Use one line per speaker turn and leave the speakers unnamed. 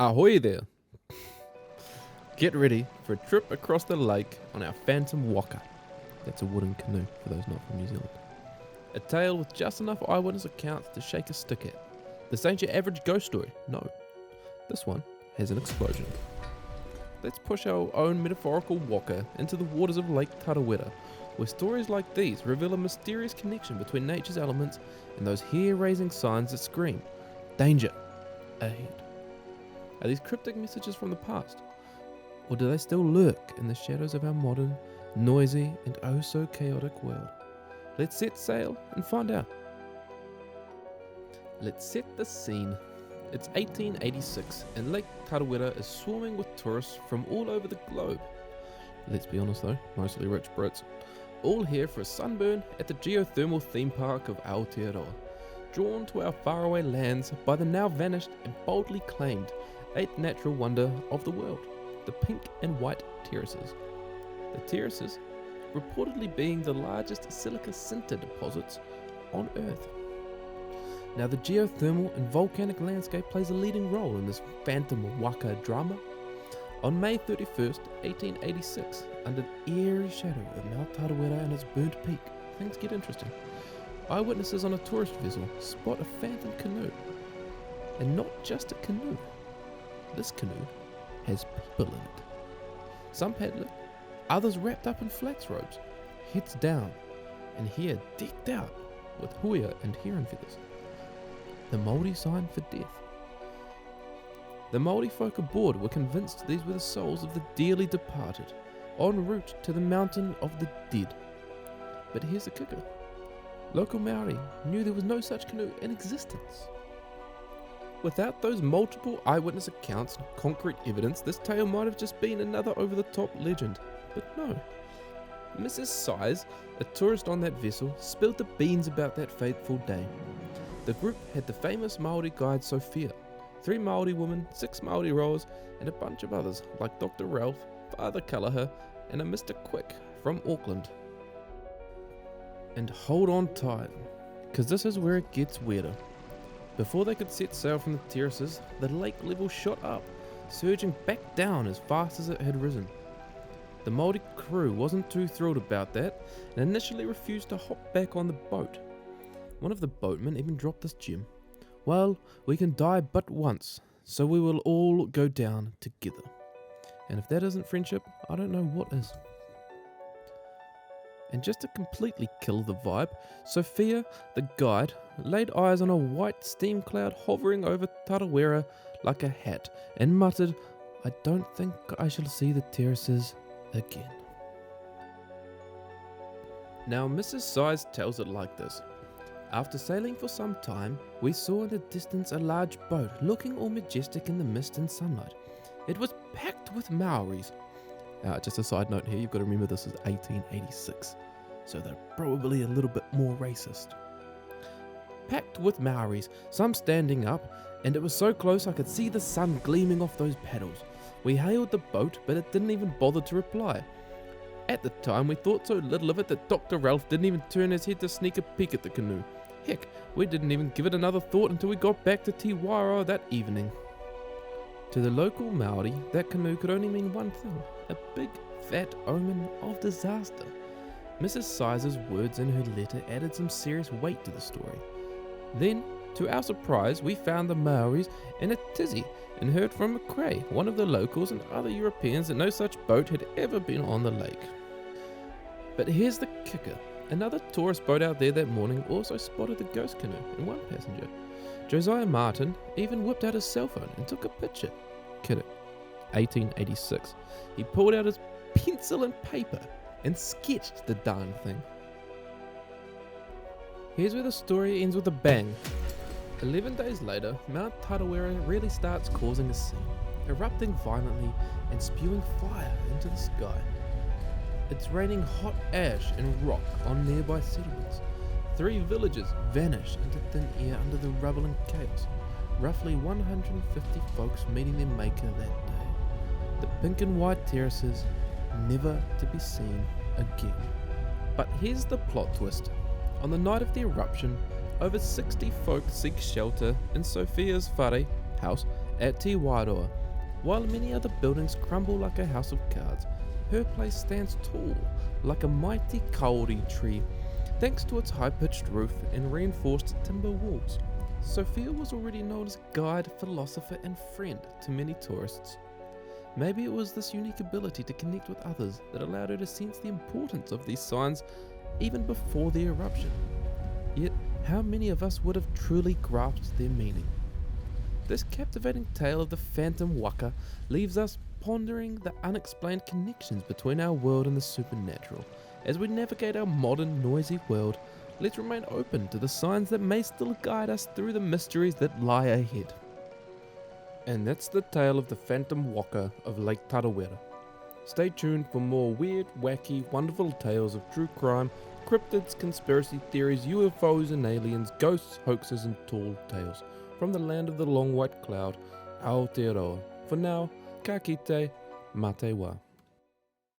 Ahoy there! Get ready for a trip across the lake on our Phantom Waka. That's a wooden canoe for those not from New Zealand. A tale with just enough eyewitness accounts to shake a stick at. This ain't your average ghost story, no. This one has an explosion. Let's push our own metaphorical waka into the waters of Lake Tarawera, where stories like these reveal a mysterious connection between nature's elements and those hair-raising signs that scream, danger ahead. Are these cryptic messages from the past? Or do they still lurk in the shadows of our modern, noisy, and oh so chaotic world? Let's set sail and find out. Let's set the scene. It's 1886 and Lake Tarawera is swarming with tourists from all over the globe. Let's be honest though, mostly rich Brits. All here for a sunburn at the geothermal theme park of Aotearora, drawn to our faraway lands by the now vanished and boldly claimed 8th natural wonder of the world, the pink and white terraces. The terraces reportedly being the largest silica sinter deposits on Earth. Now the geothermal and volcanic landscape plays a leading role in this Phantom Waka drama. On May 31st, 1886, under the eerie shadow of Mount Tarawera and its burnt peak, things get interesting. Eyewitnesses on a tourist vessel spot a phantom canoe. And not just a canoe. This canoe has people in it. Some paddling, others wrapped up in flax robes, heads down, and here decked out with huia and heron feathers. The Māori sign for death. The Māori folk aboard were convinced these were the souls of the dearly departed, en route to the mountain of the dead. But here's the kicker. Local Māori knew there was no such canoe in existence. Without those multiple eyewitness accounts and concrete evidence, this tale might have just been another over-the-top legend. But no. Mrs. Size, a tourist on that vessel, spilled the beans about that fateful day. The group had the famous Māori guide Sophia, 3 Māori women, 6 Māori rowers, and a bunch of others like Dr. Ralph, Father Callagher, and a Mr. Quick from Auckland. And hold on tight, because this is where it gets weirder. Before they could set sail from the terraces, the lake level shot up, surging back down as fast as it had risen. The Māori crew wasn't too thrilled about that, and initially refused to hop back on the boat. One of the boatmen even dropped this gem. Well, we can die but once, so we will all go down together. And if that isn't friendship, I don't know what is. And just to completely kill the vibe, Sophia, the guide, laid eyes on a white steam cloud hovering over Tarawera like a hat and muttered, "I don't think I shall see the terraces again." Now Mrs. Size tells it like this. After sailing for some time, we saw in the distance a large boat looking all majestic in the mist and sunlight. It was packed with Maoris. Just a side note here, you've got to remember this is 1886, so they're probably a little bit more racist. Packed with Maoris, some standing up, and it was so close I could see the sun gleaming off those paddles. We hailed the boat, but it didn't even bother to reply. At the time, we thought so little of it that Dr. Ralph didn't even turn his head to sneak a peek at the canoe. Heck, we didn't even give it another thought until we got back to Te Wairoa that evening. To the local Māori, that canoe could only mean one thing, a big, fat omen of disaster. Mrs. Size's words in her letter added some serious weight to the story. Then, to our surprise, we found the Maoris in a tizzy and heard from McRae, one of the locals and other Europeans, that no such boat had ever been on the lake. But here's the kicker. Another tourist boat out there that morning also spotted the ghost canoe and one passenger. Josiah Martin even whipped out his cell phone and took a picture. Kidding. 1886. He pulled out his pencil and paper and sketched the darn thing. Here's where the story ends with a bang. 11 days later, Mount Tarawera really starts causing a scene, erupting violently and spewing fire into the sky. It's raining hot ash and rock on nearby settlements. 3 villages vanish into thin air under the rubble and chaos. Roughly 150 folks meeting their maker that day. The pink and white terraces, never to be seen again. But here's the plot twist. On the night of the eruption, over 60 folk seek shelter in Sophia's whare house At Te Wairoa, while many other buildings crumble like a house of cards, her place stands tall, like a mighty kauri tree, thanks to its high-pitched roof and reinforced timber walls. Sophia was already known as guide, philosopher and friend to many tourists. Maybe it was this unique ability to connect with others that allowed her to sense the importance of these signs even before the eruption. Yet, how many of us would have truly grasped their meaning? This captivating tale of the Phantom Waka leaves us pondering the unexplained connections between our world and the supernatural. As we navigate our modern, noisy world, let's remain open to the signs that may still guide us through the mysteries that lie ahead. And that's the tale of the Phantom Waka of Lake Tarawera. Stay tuned for more weird, wacky, wonderful tales of true crime, cryptids, conspiracy theories, UFOs and aliens, ghosts, hoaxes and tall tales from the land of the long white cloud, Aotearora. For now, ka kite, mate wa.